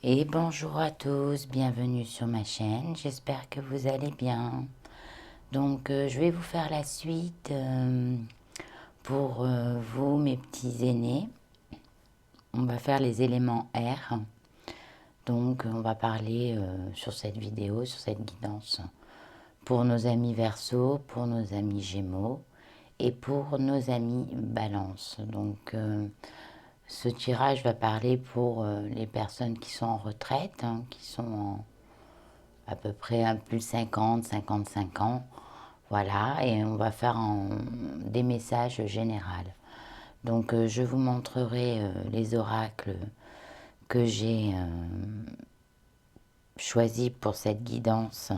Et bonjour à tous, bienvenue sur ma chaîne, j'espère que vous allez bien. Donc je vais vous faire la suite pour vous mes petits aînés. On va faire les éléments R. Donc on va parler sur cette vidéo, sur cette guidance, pour nos amis Verseau, pour nos amis Gémeaux et pour nos amis Balance. Donc ce tirage va parler pour les personnes qui sont en retraite, qui sont à peu près plus de 50, 55 ans. Voilà, et on va faire des messages généraux. Donc je vous montrerai les oracles que j'ai choisis pour cette guidance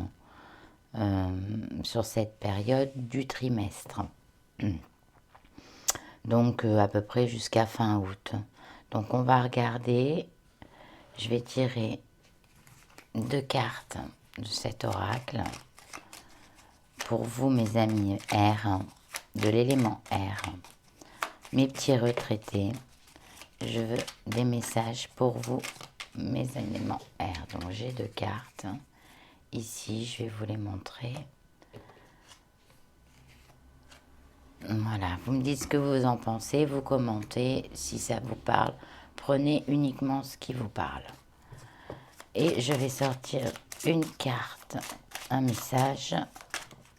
sur cette période du trimestre. Donc à peu près jusqu'à fin août. Donc on va regarder, je vais tirer 2 cartes de cet oracle pour vous mes amis R, de l'élément R. Mes petits retraités, je veux des messages pour vous mes éléments R. Donc j'ai 2 cartes. Ici, je vais vous les montrer. Voilà, vous me dites ce que vous en pensez, vous commentez si ça vous parle. Prenez uniquement ce qui vous parle. Et je vais sortir une carte, un message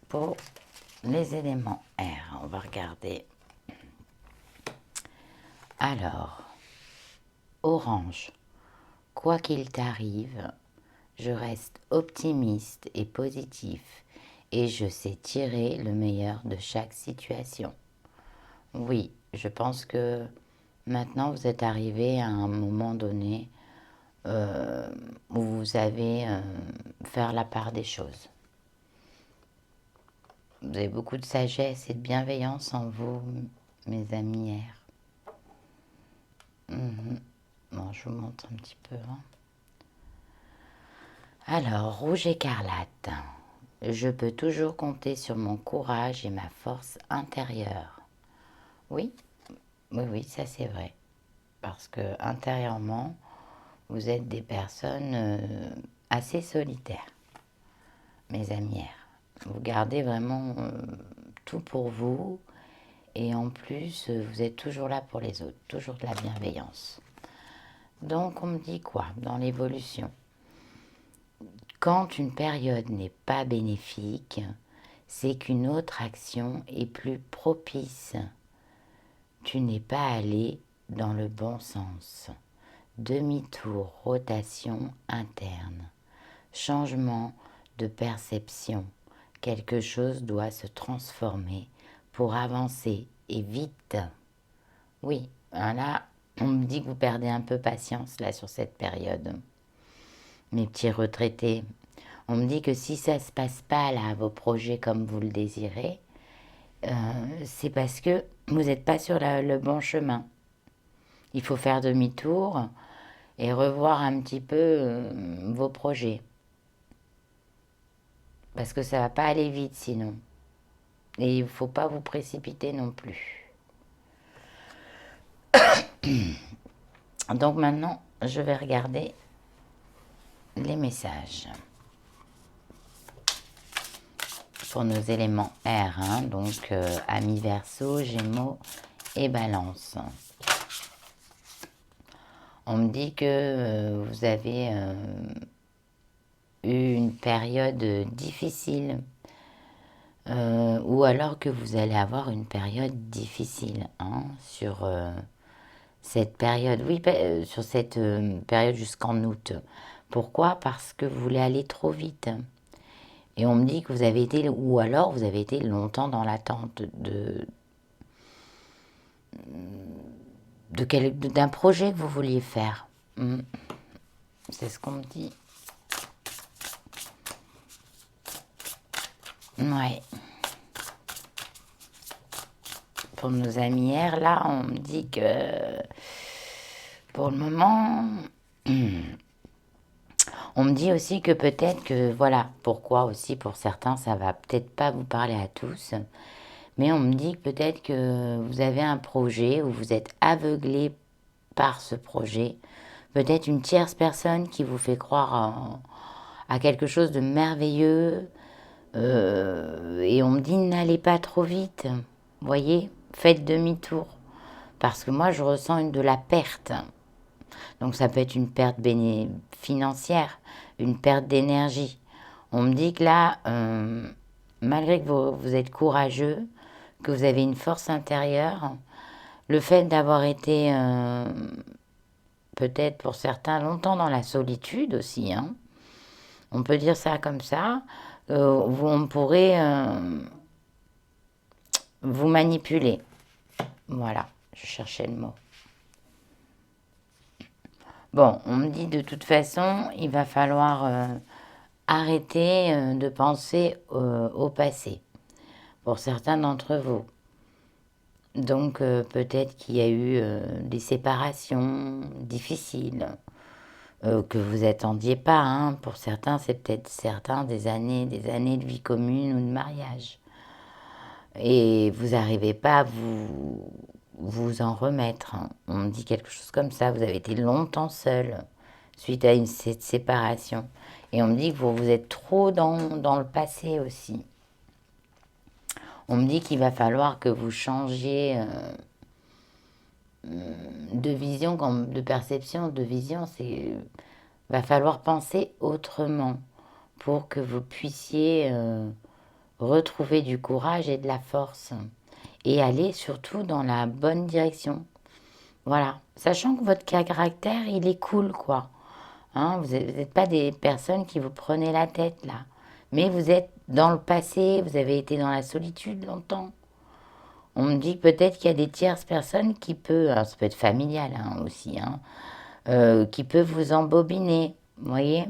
pour les éléments R. On va regarder. Alors, orange, quoi qu'il t'arrive, je reste optimiste et positif et je sais tirer le meilleur de chaque situation. Oui, je pense que maintenant vous êtes arrivé à un moment donné où vous avez faire la part des choses. Vous avez beaucoup de sagesse et de bienveillance en vous, mes amis R. Bon, je vous montre un petit peu. Alors, rouge écarlate. Je peux toujours compter sur mon courage et ma force intérieure. Oui, oui, ça c'est vrai. Parce que intérieurement, vous êtes des personnes assez solitaires, mes amis R. Vous gardez vraiment tout pour vous. Et en plus, vous êtes toujours là pour les autres, toujours de la bienveillance. Donc, on me dit quoi dans l'évolution? Quand une période n'est pas bénéfique, c'est qu'une autre action est plus propice. Tu n'es pas allé dans le bon sens. Demi-tour, rotation interne, changement de perception. Quelque chose doit se transformer pour avancer et vite. Oui, là, on me dit que vous perdez un peu patience là sur cette période. Mes petits retraités, on me dit que si ça ne se passe pas là, vos projets comme vous le désirez, c'est parce que vous n'êtes pas sur le bon chemin. Il faut faire demi-tour et revoir un petit peu vos projets. Parce que ça ne va pas aller vite sinon. Et il ne faut pas vous précipiter non plus. Donc maintenant, je vais regarder les messages. Pour nos éléments R, donc amis Verseau, Gémeaux et Balance. On me dit que vous avez eu une période difficile ou alors que vous allez avoir une période difficile sur cette période, oui, sur cette période jusqu'en août. Pourquoi? Parce que vous voulez aller trop vite. Et on me dit que vous avez été, ou alors vous avez été longtemps dans l'attente d'un projet que vous vouliez faire. C'est ce qu'on me dit. Ouais. Pour nos amis hier, là, on me dit que pour le moment, on me dit aussi que peut-être que, voilà, pourquoi aussi pour certains, ça va peut-être pas vous parler à tous, mais on me dit que peut-être que vous avez un projet où vous êtes aveuglé par ce projet. peut-être une tierce personne qui vous fait croire à quelque chose de merveilleux. Et on me dit n'allez pas trop vite, voyez, faites demi-tour. Parce que moi je ressens de la perte. Donc ça peut être une perte financière, une perte d'énergie. On me dit que là, malgré que vous êtes courageux, que vous avez une force intérieure, le fait d'avoir été peut-être pour certains longtemps dans la solitude aussi, hein, on peut dire ça comme ça, on pourrait vous manipuler. Voilà, je cherchais le mot. Bon, on me dit de toute façon, il va falloir arrêter de penser au passé, pour certains d'entre vous. Donc peut-être qu'il y a eu des séparations difficiles, que vous attendiez pas, hein. Pour certains, c'est peut-être des années de vie commune ou de mariage. Et vous n'arrivez pas à vous en remettre, hein. On me dit quelque chose comme ça, vous avez été longtemps seul suite à cette séparation. Et on me dit que vous êtes trop dans le passé aussi. On me dit qu'il va falloir que vous changiez de vision, de perception, de vision. Va falloir penser autrement pour que vous puissiez retrouver du courage et de la force et aller surtout dans la bonne direction. Voilà, sachant que votre caractère, il est cool, quoi. Hein, vous n'êtes pas des personnes qui vous prenez la tête, là. Mais vous êtes dans le passé, vous avez été dans la solitude longtemps. On me dit peut-être qu'il y a des tierces personnes qui peuvent, alors ça peut être familial hein, aussi, hein, qui peuvent vous embobiner, vous voyez.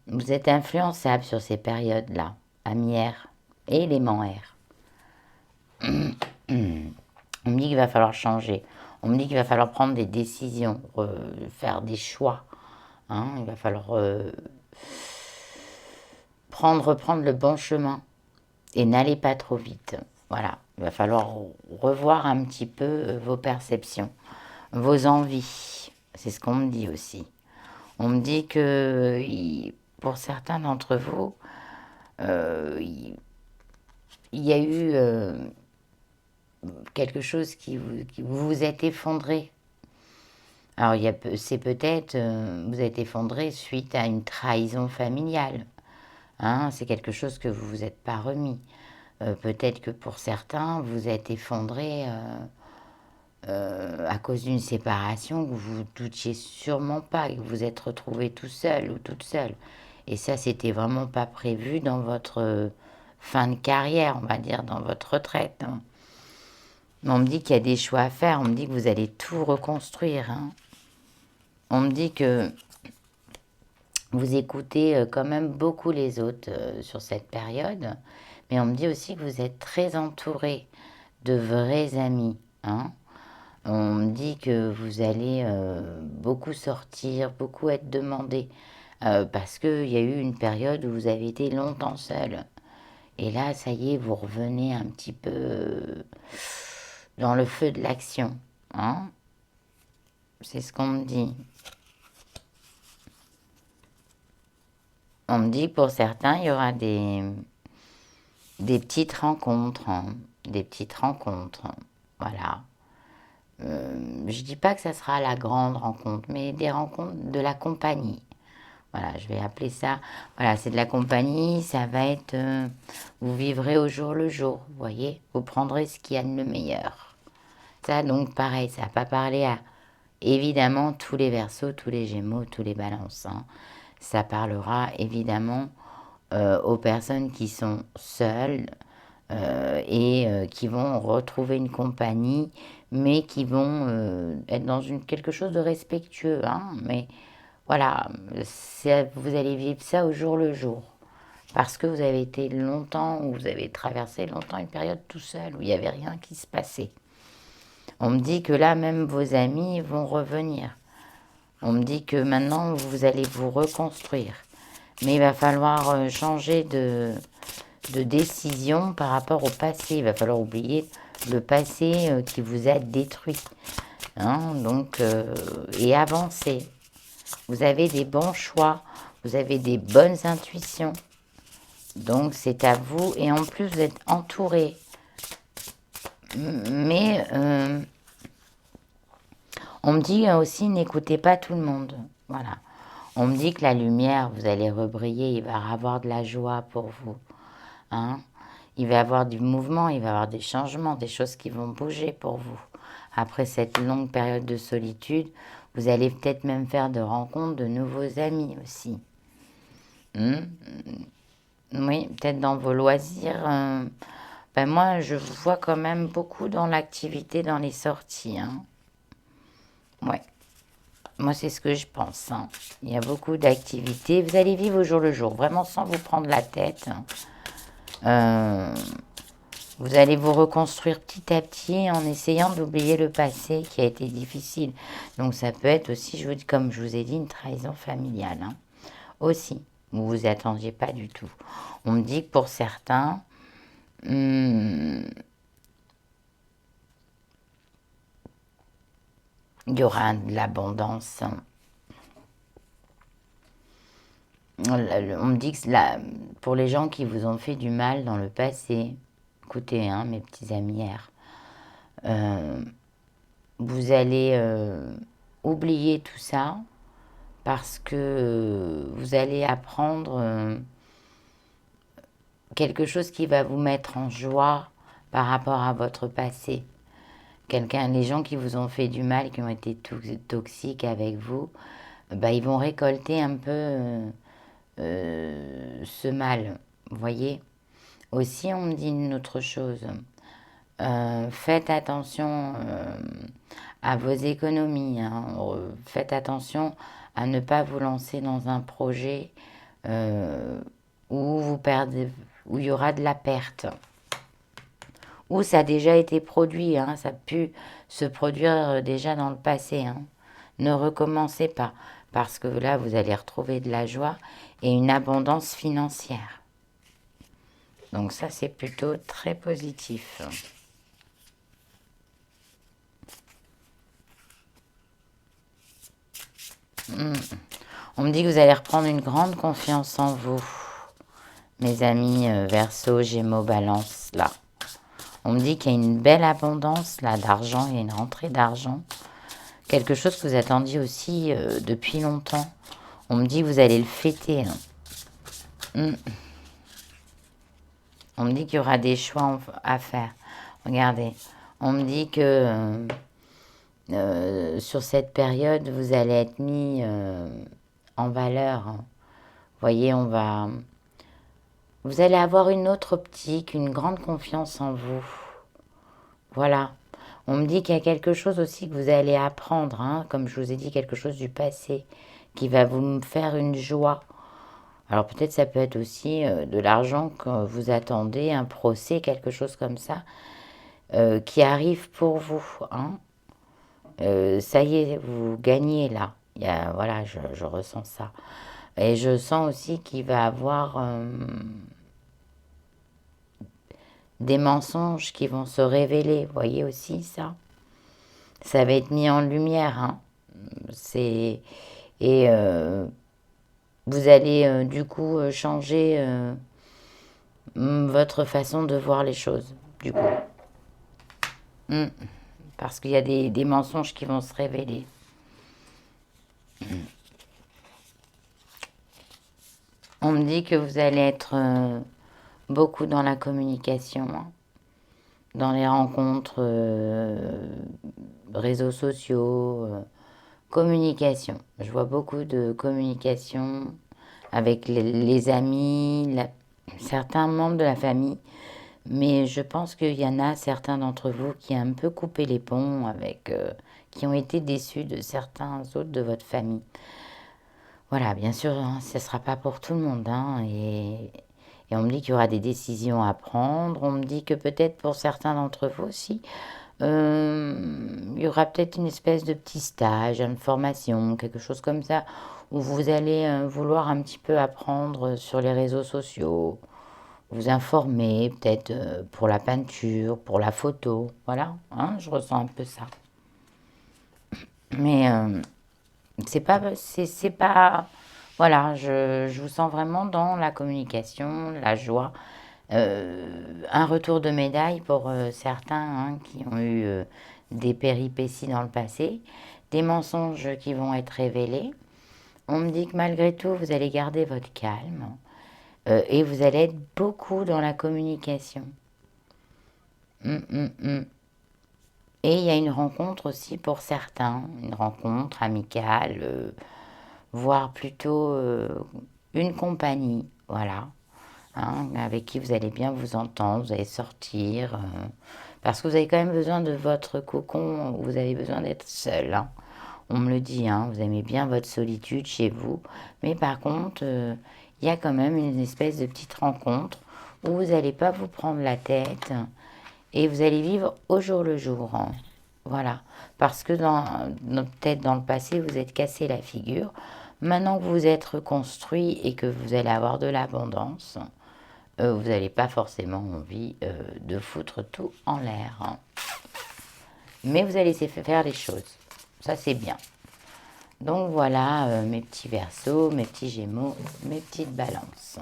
Vous êtes influençable sur ces périodes-là, ami-air et élément air. On me dit qu'il va falloir changer. On me dit qu'il va falloir prendre des décisions, faire des choix. Hein, il va falloir reprendre le bon chemin et n'allez pas trop vite. Voilà, il va falloir revoir un petit peu vos perceptions, vos envies. C'est ce qu'on me dit aussi. On me dit que pour certains d'entre vous, il y a eu quelque chose qui vous êtes effondré. Alors, c'est peut-être, vous êtes effondré suite à une trahison familiale. Hein, c'est quelque chose que vous vous êtes pas remis. Peut-être que pour certains, vous êtes effondré à cause d'une séparation que vous doutiez sûrement pas, que vous vous êtes retrouvé tout seul ou toute seule. Et ça, c'était vraiment pas prévu dans votre fin de carrière, on va dire, dans votre retraite. Hein. On me dit qu'il y a des choix à faire, on me dit que vous allez tout reconstruire. Hein. On me dit que vous écoutez quand même beaucoup les autres sur cette période, mais on me dit aussi que vous êtes très entouré de vrais amis. Hein. On me dit que vous allez beaucoup sortir, beaucoup être demandé, parce qu'il y a eu une période où vous avez été longtemps seul. Et là, ça y est, vous revenez un petit peu dans le feu de l'action. Hein. C'est ce qu'on me dit. On me dit que pour certains, il y aura des petites rencontres. Hein, des petites rencontres. Voilà. Je dis pas que ça sera la grande rencontre, mais des rencontres de la compagnie. Voilà, je vais appeler ça. Voilà, c'est de la compagnie, ça va être. Vous vivrez au jour le jour, vous voyez. Vous prendrez ce qu'il y a de le meilleur. Ça, donc, pareil, ça va pas parler à. Évidemment, tous les Verseaux, tous les Gémeaux, tous les Balances. Hein. Ça parlera évidemment aux personnes qui sont seules et qui vont retrouver une compagnie, mais qui vont être dans quelque chose de respectueux. Hein, mais voilà, vous allez vivre ça au jour le jour. Parce que vous avez été longtemps, ou vous avez traversé longtemps une période tout seul, où il n'y avait rien qui se passait. On me dit que là, même vos amis vont revenir. On me dit que maintenant, vous allez vous reconstruire. Mais il va falloir changer de décision par rapport au passé. Il va falloir oublier le passé qui vous a détruit. hein, donc, et avancez. Vous avez des bons choix, vous avez des bonnes intuitions. Donc c'est à vous, et en plus vous êtes entouré. Mais on me dit aussi, n'écoutez pas tout le monde. Voilà. On me dit que la lumière, vous allez rebriller, il va y avoir de la joie pour vous. Hein? Il va y avoir du mouvement, il va y avoir des changements, des choses qui vont bouger pour vous. Après cette longue période de solitude, vous allez peut-être même faire de rencontres de nouveaux amis aussi. Oui, peut-être dans vos loisirs. Ben moi, je vous vois quand même beaucoup dans l'activité, dans les sorties. Hein. Ouais. Moi, c'est ce que je pense. Hein. Il y a beaucoup d'activités. Vous allez vivre au jour le jour, vraiment sans vous prendre la tête. Vous allez vous reconstruire petit à petit en essayant d'oublier le passé qui a été difficile. Donc ça peut être aussi, comme je vous ai dit, une trahison familiale. Hein. Aussi, vous vous attendiez pas du tout. On me dit que pour certains, il y aura de l'abondance. On me dit que pour les gens qui vous ont fait du mal dans le passé, écoutez, hein, mes petits amis hier, vous allez oublier tout ça parce que vous allez apprendre quelque chose qui va vous mettre en joie par rapport à votre passé. Les gens qui vous ont fait du mal, qui ont été toxiques avec vous, bah, ils vont récolter un peu ce mal, vous voyez. Aussi, on me dit une autre chose. Faites attention à vos économies. Hein. Faites attention à ne pas vous lancer dans un projet où vous perdez, où il y aura de la perte. Où ça a déjà été produit, hein. Ça a pu se produire déjà dans le passé. Hein. Ne recommencez pas, parce que là, vous allez retrouver de la joie et une abondance financière. Donc ça, c'est plutôt très positif. On me dit que vous allez reprendre une grande confiance en vous. Mes amis Verseau, Gémeaux, Balance, là. On me dit qu'il y a une belle abondance, là, d'argent, il y a une rentrée d'argent. Quelque chose que vous attendiez aussi depuis longtemps. On me dit que vous allez le fêter. Hein. On me dit qu'il y aura des choix à faire. Regardez, on me dit que sur cette période, vous allez être mis en valeur. Hein. Vous voyez, vous allez avoir une autre optique, une grande confiance en vous. Voilà. On me dit qu'il y a quelque chose aussi que vous allez apprendre, hein, comme je vous ai dit, quelque chose du passé, qui va vous faire une joie. Alors peut-être ça peut être aussi de l'argent que vous attendez, un procès, quelque chose comme ça, qui arrive pour vous. Hein. Ça y est, vous gagnez là. Voilà, je ressens ça. Et je sens aussi qu'il va avoir des mensonges qui vont se révéler. Vous voyez aussi ça? Ça va être mis en lumière. Hein. Et vous allez du coup changer votre façon de voir les choses, du coup. Parce qu'il y a des mensonges qui vont se révéler. On me dit que vous allez être beaucoup dans la communication, hein, dans les rencontres, réseaux sociaux, communication. Je vois beaucoup de communication avec les amis, certains membres de la famille, mais je pense qu'il y en a certains d'entre vous qui ont un peu coupé les ponts qui ont été déçus de certains autres de votre famille. Voilà, bien sûr, hein, ce ne sera pas pour tout le monde. Hein, et on me dit qu'il y aura des décisions à prendre. On me dit que peut-être pour certains d'entre vous aussi, il y aura peut-être une espèce de petit stage, une formation, quelque chose comme ça, où vous allez vouloir un petit peu apprendre sur les réseaux sociaux, vous informer, peut-être pour la peinture, pour la photo. Voilà, hein, je ressens un peu ça. Mais c'est pas... Voilà, je vous sens vraiment dans la communication, la joie. Un retour de médaille pour certains hein, qui ont eu des péripéties dans le passé, des mensonges qui vont être révélés. On me dit que malgré tout, vous allez garder votre calme et vous allez être beaucoup dans la communication. Hum. Et il y a une rencontre aussi pour certains, une rencontre amicale, voire plutôt une compagnie, voilà, hein, avec qui vous allez bien vous entendre, vous allez sortir, parce que vous avez quand même besoin de votre cocon, vous avez besoin d'être seul, hein. On me le dit, hein, vous aimez bien votre solitude chez vous, mais par contre, il y a quand même une espèce de petite rencontre où vous n'allez pas vous prendre la tête et vous allez vivre au jour le jour, hein. Voilà, parce que peut-être dans le passé, vous êtes cassé la figure. Maintenant que vous êtes reconstruit et que vous allez avoir de l'abondance, vous n'avez pas forcément envie de foutre tout en l'air, hein. Mais vous allez laisser faire les choses. Ça, c'est bien. Donc voilà mes petits Verseaux, mes petits Gémeaux, mes petites Balances.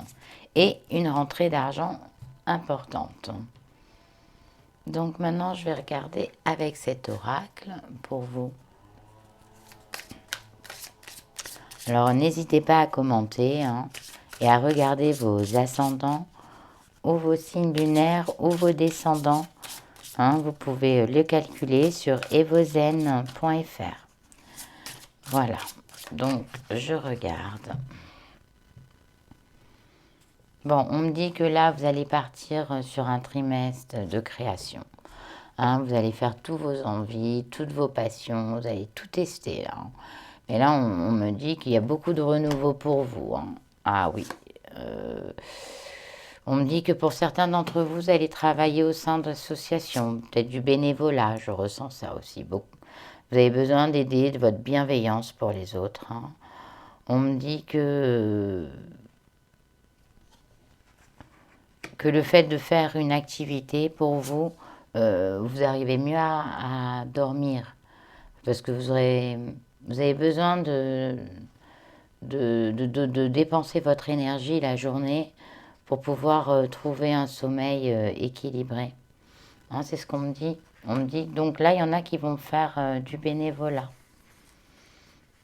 Et une rentrée d'argent importante. Donc maintenant, je vais regarder avec cet oracle pour vous. Alors n'hésitez pas à commenter hein, et à regarder vos ascendants ou vos signes lunaires ou vos descendants. Hein, vous pouvez le calculer sur evozen.fr. Voilà, donc je regarde. Bon, on me dit que là, vous allez partir sur un trimestre de création. Hein, vous allez faire tous vos envies, toutes vos passions, vous allez tout tester là, hein. Mais là, on me dit qu'il y a beaucoup de renouveau pour vous, hein. Ah oui. On me dit que pour certains d'entre vous, vous allez travailler au sein d'associations, peut-être du bénévolat, je ressens ça aussi beaucoup. Vous avez besoin d'aider, de votre bienveillance pour les autres, hein. On me dit que le fait de faire une activité pour vous, vous arrivez mieux à dormir. Parce que vous avez besoin de dépenser votre énergie la journée pour pouvoir trouver un sommeil équilibré. Hein, c'est ce qu'on me dit. On me dit, donc là, il y en a qui vont faire du bénévolat.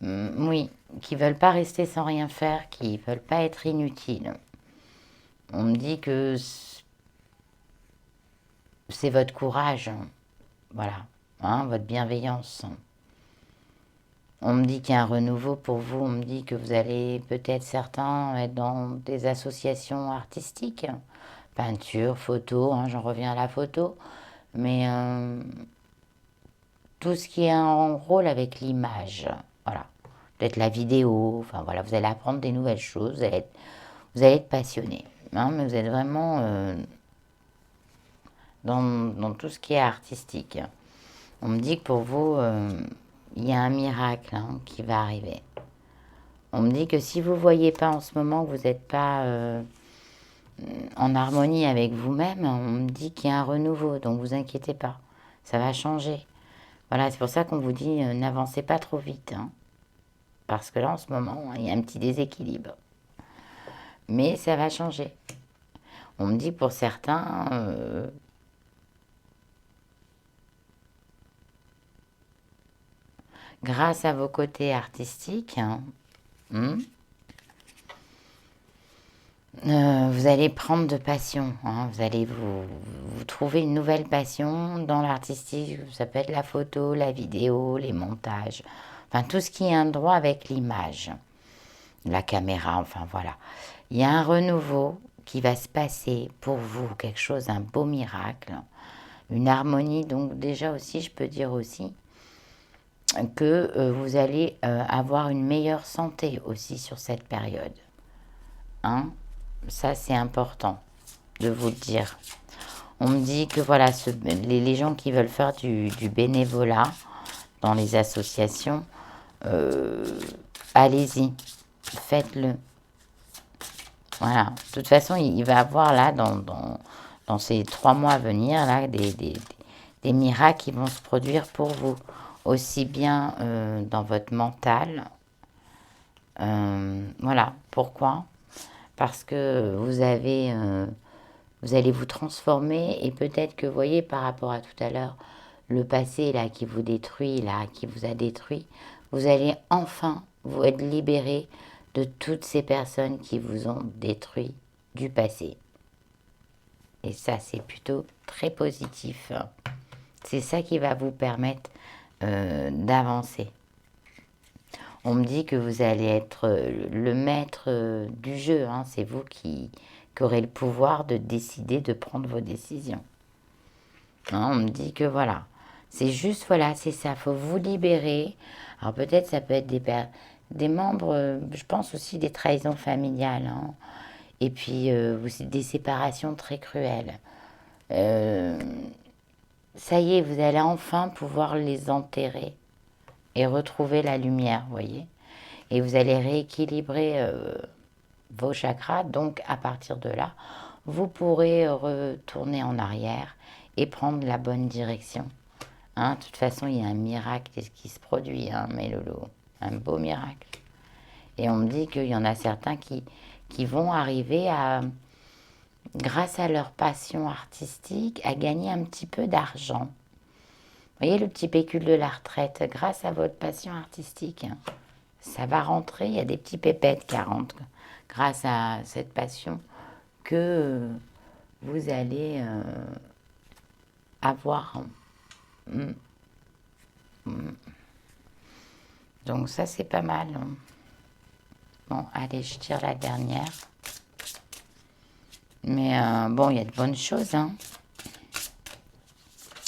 Oui, qui veulent pas rester sans rien faire, qui veulent pas être inutiles. On me dit que c'est votre courage, voilà, hein, votre bienveillance. On me dit qu'il y a un renouveau pour vous, on me dit que vous allez peut-être certains être dans des associations artistiques, peinture, photo, hein, j'en reviens à la photo, mais tout ce qui est en rôle avec l'image, voilà, peut-être la vidéo, enfin voilà, vous allez apprendre des nouvelles choses, vous allez être passionné, hein, mais vous êtes vraiment dans tout ce qui est artistique. On me dit que pour vous, il y a un miracle hein, qui va arriver. On me dit que si vous ne voyez pas en ce moment que vous n'êtes pas en harmonie avec vous-même, on me dit qu'il y a un renouveau, donc vous inquiétez pas, ça va changer. Voilà, c'est pour ça qu'on vous dit n'avancez pas trop vite, hein, parce que là en ce moment, il y a un petit déséquilibre. Mais ça va changer. On me dit pour certains, grâce à vos côtés artistiques, hein, vous allez prendre de passion, hein, vous allez vous trouver une nouvelle passion dans l'artistique, ça peut être la photo, la vidéo, les montages, enfin tout ce qui est un droit avec l'image, la caméra, enfin voilà. Il y a un renouveau qui va se passer pour vous, quelque chose, un beau miracle, une harmonie, donc déjà aussi, je peux dire aussi, que vous allez avoir une meilleure santé aussi sur cette période. Hein, ça, c'est important de vous le dire. On me dit que voilà, les gens qui veulent faire du bénévolat dans les associations, allez-y, faites-le. Voilà. De toute façon, il va y avoir là, dans ces 3 mois à venir, là, des miracles qui vont se produire pour vous. aussi bien dans votre mental. Voilà, pourquoi? Parce que vous allez vous transformer et peut-être que, vous voyez, par rapport à tout à l'heure, le passé là qui vous détruit, là, qui vous a détruit, vous allez enfin vous être libéré de toutes ces personnes qui vous ont détruit du passé. Et ça, c'est plutôt très positif. C'est ça qui va vous permettre d'avancer. On me dit que vous allez être le maître du jeu. Hein. C'est vous qui aurez le pouvoir de décider, de prendre vos décisions. Hein, on me dit que voilà. C'est juste, voilà, c'est ça. Il faut vous libérer. Alors peut-être ça peut être des membres, je pense aussi des trahisons familiales. Hein. Et puis aussi des séparations très cruelles. Ça y est, vous allez enfin pouvoir les enterrer et retrouver la lumière, vous voyez. Et vous allez rééquilibrer vos chakras. Donc, à partir de là, vous pourrez retourner en arrière et prendre la bonne direction. Hein, de toute façon, il y a un miracle qui se produit, hein, mes loulous. Un beau miracle. Et on me dit qu'il y en a certains qui vont arriver à, grâce à leur passion artistique, à gagner un petit peu d'argent. Vous voyez le petit pécule de la retraite, grâce à votre passion artistique, hein, ça va rentrer, il y a des petits pépettes qui rentrent grâce à cette passion que vous allez avoir. Donc ça, c'est pas mal. Bon, allez, je tire la dernière. Mais bon, il y a de bonnes choses. Hein.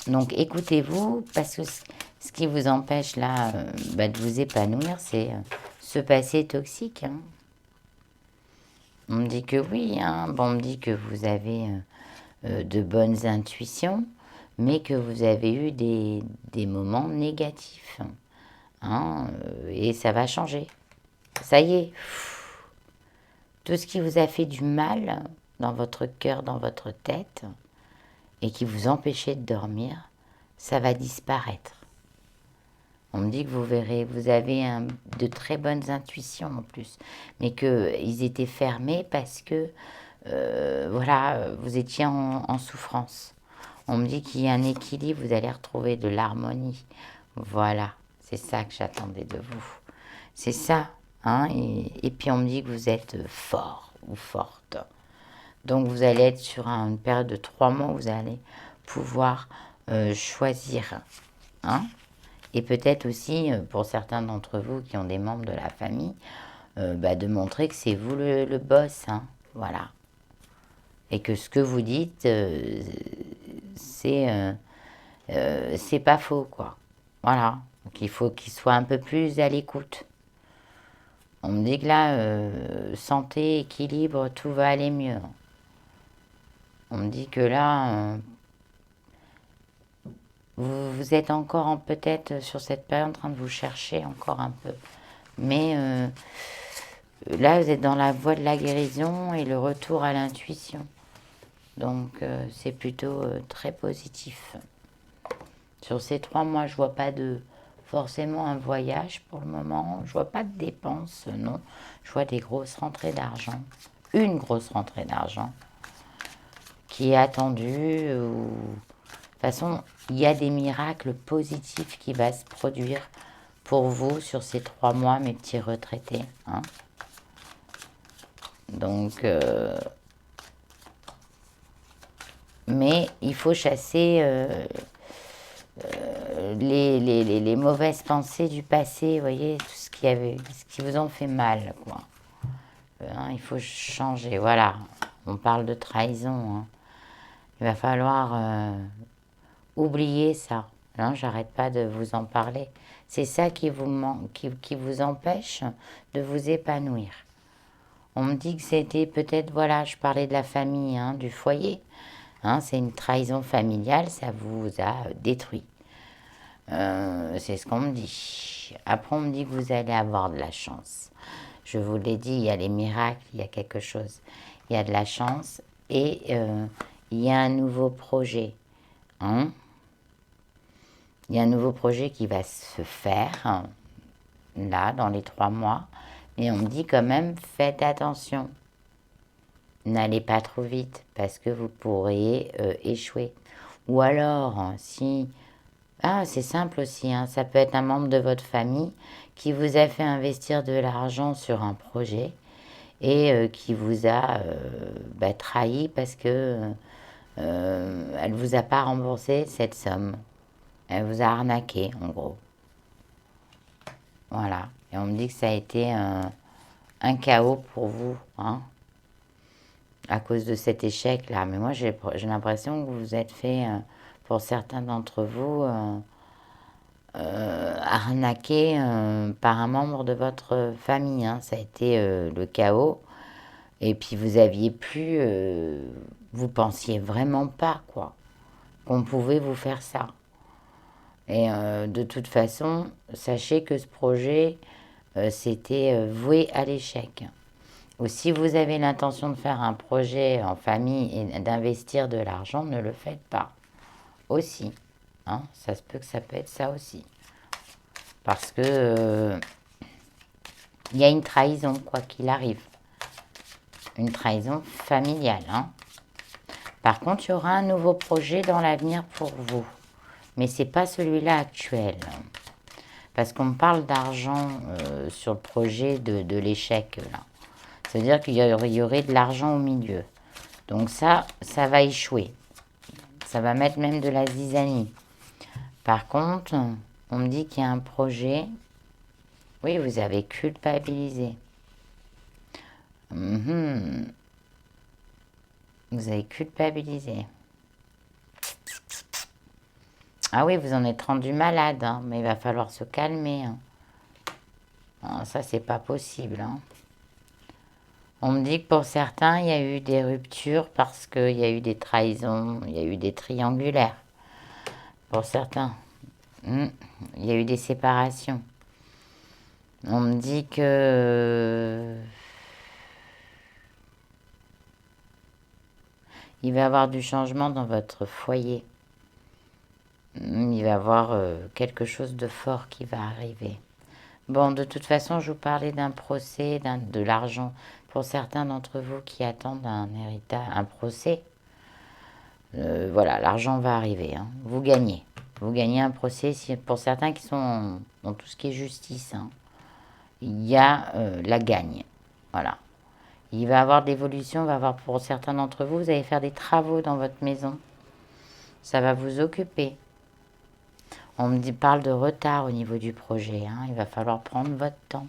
Donc écoutez-vous, parce que ce qui vous empêche là de vous épanouir, c'est ce passé toxique. Hein. On me dit que oui, hein. Bon, on me dit que vous avez de bonnes intuitions, mais que vous avez eu des moments négatifs. Hein, et ça va changer. Ça y est. Tout ce qui vous a fait du mal dans votre cœur, dans votre tête, et qui vous empêchait de dormir, ça va disparaître. On me dit que vous verrez, vous avez de très bonnes intuitions en plus, mais qu'ils étaient fermés parce que, voilà, vous étiez en souffrance. On me dit qu'il y a un équilibre, vous allez retrouver de l'harmonie. Voilà, c'est ça que j'attendais de vous. C'est ça, hein, et puis on me dit que vous êtes fort ou forte. Donc vous allez être sur une période de 3 mois où vous allez pouvoir choisir, hein. Et peut-être aussi, pour certains d'entre vous qui ont des membres de la famille, de montrer que c'est vous le boss, hein, voilà. Et que ce que vous dites, c'est pas faux, quoi. Voilà. Donc il faut qu'il soit un peu plus à l'écoute. On me dit que là, santé, équilibre, tout va aller mieux. On me dit que là, vous êtes encore peut-être sur cette période en train de vous chercher encore un peu. Mais là, vous êtes dans la voie de la guérison et le retour à l'intuition. Donc, c'est plutôt très positif. Sur ces 3 mois, je vois pas forcément un voyage pour le moment. Je vois pas de dépenses, non. Je vois des grosses rentrées d'argent. Une grosse rentrée d'argent qui est attendue. De toute façon, il y a des miracles positifs qui vont se produire pour vous sur ces 3 mois, mes petits retraités. Hein. Donc, mais il faut chasser les mauvaises pensées du passé, vous voyez, tout ce qui vous ont fait mal, quoi. Hein, il faut changer, voilà. On parle de trahison. Hein. Il va falloir oublier ça. Hein, j'arrête pas de vous en parler. C'est ça qui vous empêche de vous épanouir. On me dit que c'était peut-être, voilà, je parlais de la famille, hein, du foyer. Hein, c'est une trahison familiale, ça vous a détruit. C'est ce qu'on me dit. Après, on me dit que vous allez avoir de la chance. Je vous l'ai dit, il y a les miracles, il y a quelque chose. Il y a de la chance et il y a un nouveau projet. Hein. Il y a un nouveau projet qui va se faire, là, dans les 3 mois. Mais on me dit quand même, faites attention. N'allez pas trop vite, parce que vous pourriez échouer. Ou alors, si... Ah, c'est simple aussi, hein, ça peut être un membre de votre famille qui vous a fait investir de l'argent sur un projet et qui vous a trahi parce que elle vous a pas remboursé cette somme. Elle vous a arnaqué, en gros. Voilà. Et on me dit que ça a été un chaos pour vous, hein, à cause de cet échec-là. Mais moi, j'ai l'impression que vous vous êtes fait, pour certains d'entre vous, arnaqué par un membre de votre famille, hein. Ça a été le chaos. Et puis vous aviez plus, vous pensiez vraiment pas, quoi, qu'on pouvait vous faire ça. Et de toute façon, sachez que ce projet, c'était voué à l'échec. Ou si vous avez l'intention de faire un projet en famille et d'investir de l'argent, ne le faites pas. Aussi, hein, ça se peut que ça peut être ça aussi. Parce que il y a une trahison, quoi qu'il arrive. Une trahison familiale, hein. Par contre, il y aura un nouveau projet dans l'avenir pour vous. Mais c'est pas celui-là actuel. Parce qu'on me parle d'argent sur le projet de l'échec, là. C'est-à-dire qu'il y aurait de l'argent au milieu. Donc ça va échouer. Ça va mettre même de la zizanie. Par contre, on me dit qu'il y a un projet. Oui, vous avez culpabilisé. Vous avez culpabilisé. Ah oui, vous en êtes rendu malade, hein, mais il va falloir se calmer, hein. Ah, ça, c'est pas possible, hein. On me dit que pour certains, il y a eu des ruptures parce qu'il y a eu des trahisons, il y a eu des triangulaires. Pour certains, il y a eu des séparations. On me dit que il va y avoir du changement dans votre foyer. Il va y avoir quelque chose de fort qui va arriver. Bon, de toute façon, je vous parlais d'un procès, de l'argent. Pour certains d'entre vous qui attendent un héritage, un procès, voilà, l'argent va arriver, hein. Vous gagnez. Vous gagnez un procès. Pour certains qui sont dans tout ce qui est justice, hein, il y a la gagne. Voilà. Il va y avoir de l'évolution. Il va y avoir, pour certains d'entre vous, vous allez faire des travaux dans votre maison. Ça va vous occuper. On me parle de retard au niveau du projet, hein. Il va falloir prendre votre temps,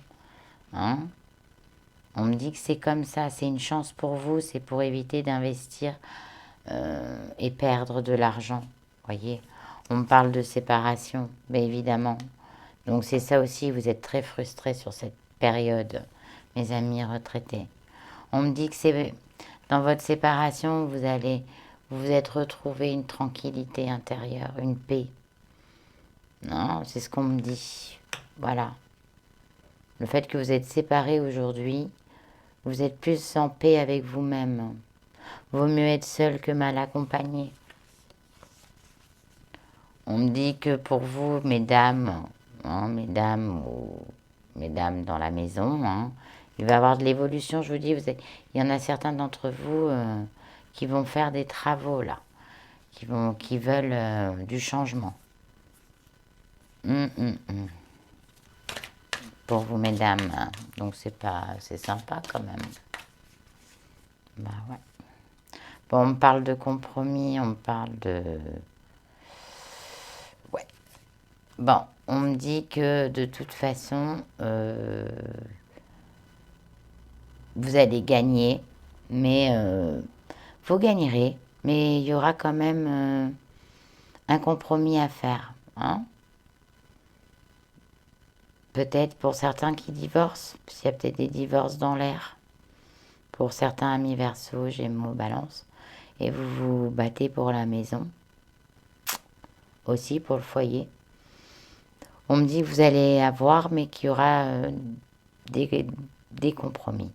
hein. On me dit que c'est comme ça, c'est une chance pour vous, c'est pour éviter d'investir et perdre de l'argent, voyez. On me parle de séparation, mais évidemment. Donc c'est ça aussi, vous êtes très frustrés sur cette période, mes amis retraités. On me dit que c'est dans votre séparation, vous vous êtes retrouvé une tranquillité intérieure, une paix. Non, c'est ce qu'on me dit. Voilà. Le fait que vous êtes séparés aujourd'hui, vous êtes plus en paix avec vous-même. Vaut mieux être seul que mal accompagné. On me dit que pour vous, mesdames, hein, mesdames ou mesdames dans la maison, hein, il va y avoir de l'évolution. Je vous dis, il y en a certains d'entre vous qui vont faire des travaux là, qui veulent du changement. Pour vous, mesdames, hein. Donc c'est sympa quand même. Bah ouais. Bon, on me parle de compromis, on me parle de... Ouais. Bon, on me dit que de toute façon, vous allez gagner, mais vous gagnerez, mais il y aura quand même un compromis à faire, hein. Peut-être pour certains qui divorcent, parce qu'il y a peut-être des divorces dans l'air. Pour certains amis Verseau, Gémeaux, Balance. Et vous vous battez pour la maison, aussi pour le foyer. On me dit que vous allez avoir, mais qu'il y aura des compromis.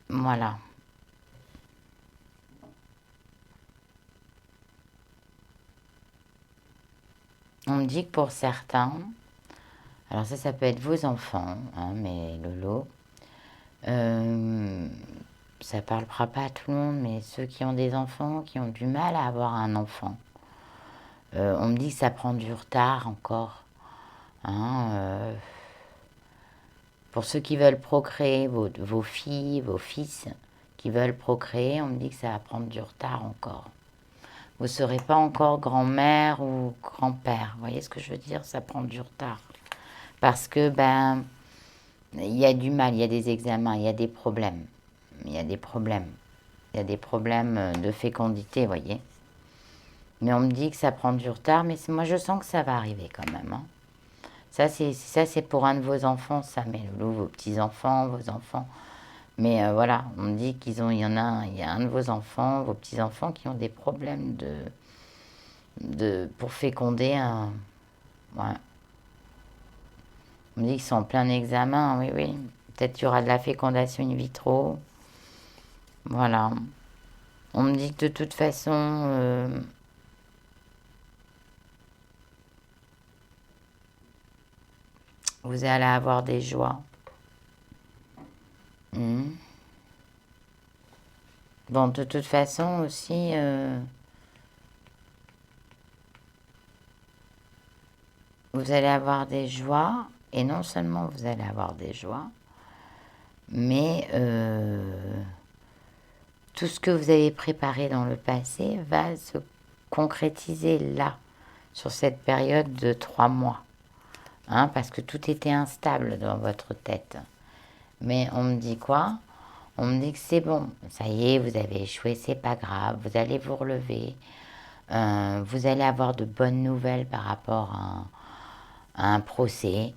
Voilà. On me dit que pour certains, alors ça peut être vos enfants, hein, mais Lolo, ça parlera pas à tout le monde, mais ceux qui ont des enfants, qui ont du mal à avoir un enfant, on me dit que ça prend du retard encore. Hein, pour ceux qui veulent procréer, vos filles, vos fils qui veulent procréer, on me dit que ça va prendre du retard encore. Vous ne serez pas encore grand-mère ou grand-père. Vous voyez ce que je veux dire? Ça prend du retard. Parce que, ben, il y a du mal, il y a des examens, il y a des problèmes. Il y a des problèmes. Il y a des problèmes de fécondité, vous voyez. Mais on me dit que ça prend du retard, mais moi je sens que ça va arriver quand même. Hein. Ça, c'est pour un de vos enfants, ça, mes loulous, vos petits-enfants, vos enfants. Mais voilà, on me dit il y a un de vos enfants, vos petits-enfants qui ont des problèmes pour féconder un... Ouais. On me dit qu'ils sont en plein examen, oui, oui. Peut-être qu'il y aura de la fécondation in vitro. Voilà. On me dit que de toute façon, vous allez avoir des joies. Bon, de toute façon aussi, vous allez avoir des joies, et non seulement vous allez avoir des joies, mais tout ce que vous avez préparé dans le passé va se concrétiser là, sur cette période de 3 mois. Hein, parce que tout était instable dans votre tête. Mais on me dit quoi? On me dit que c'est bon, ça y est, vous avez échoué, c'est pas grave, vous allez vous relever, vous allez avoir de bonnes nouvelles par rapport à un procès.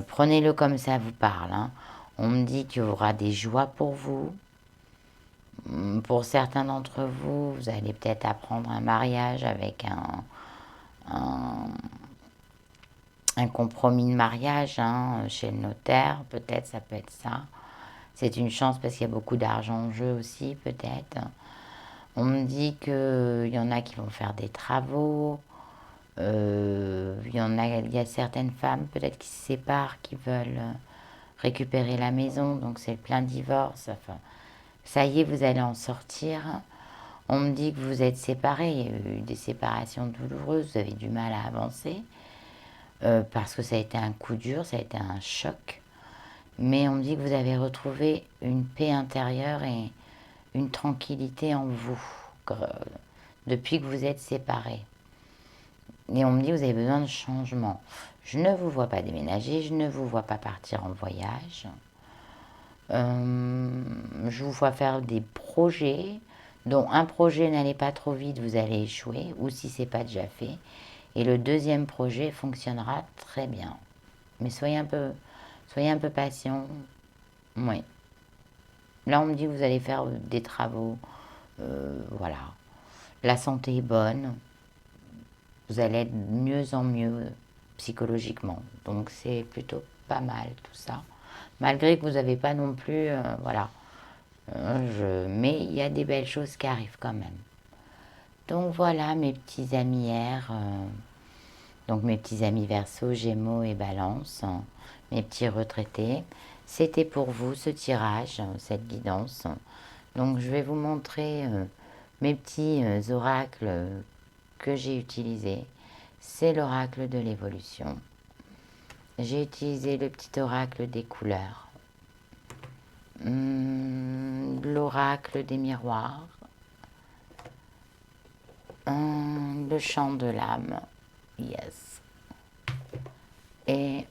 Prenez-le comme ça vous parle. Hein. On me dit qu'il y aura des joies pour vous. Pour certains d'entre vous, vous allez peut-être apprendre un mariage avec un compromis de mariage hein, chez le notaire, peut-être ça peut être ça. C'est une chance parce qu'il y a beaucoup d'argent en jeu aussi, peut-être. On me dit qu'il y en a qui vont faire des travaux. Il y a certaines femmes peut-être qui se séparent, qui veulent récupérer la maison, donc c'est le plein divorce. Enfin, ça y est, vous allez en sortir. On me dit que vous êtes séparés, il y a eu des séparations douloureuses, vous avez du mal à avancer, parce que ça a été un coup dur, ça a été un choc. Mais on me dit que vous avez retrouvé une paix intérieure et une tranquillité en vous, depuis que vous êtes séparés. Et on me dit que vous avez besoin de changement. Je ne vous vois pas déménager, je ne vous vois pas partir en voyage. Je vous vois faire des projets, dont un projet n'allez pas trop vite, vous allez échouer, ou si ce n'est pas déjà fait. Et le deuxième projet fonctionnera très bien. Mais soyez un peu patient. Oui. Là, on me dit que vous allez faire des travaux. Voilà. La santé est bonne. Vous allez être mieux en mieux psychologiquement. Donc, c'est plutôt pas mal tout ça. Malgré que vous n'avez pas non plus... voilà. Mais il y a des belles choses qui arrivent quand même. Donc, voilà mes petits amis air. Donc, mes petits amis Verseau, Gémeaux et Balance. Mes petits retraités. C'était pour vous ce tirage, cette guidance. Donc je vais vous montrer mes petits oracles que j'ai utilisés. C'est l'oracle de l'évolution. J'ai utilisé le petit oracle des couleurs. L'oracle des miroirs. Le chant de l'âme. Yes. Et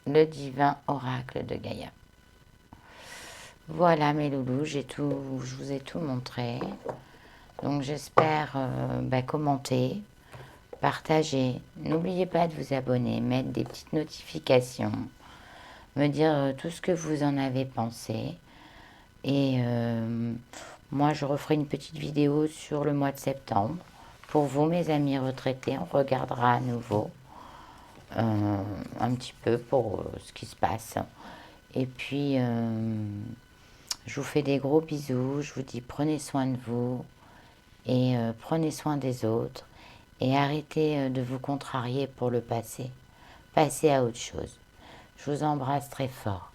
le divin oracle de Gaïa. Voilà mes loulous, je vous ai tout montré. Donc j'espère commenter, partager. N'oubliez pas de vous abonner, mettre des petites notifications, me dire tout ce que vous en avez pensé. Et moi je referai une petite vidéo sur le mois de septembre. Pour vous mes amis retraités, on regardera à nouveau un petit peu pour ce qui se passe. Et puis, je vous fais des gros bisous. Je vous dis prenez soin de vous et prenez soin des autres. et arrêtez de vous contrarier pour le passé. Passez à autre chose. Je vous embrasse très fort.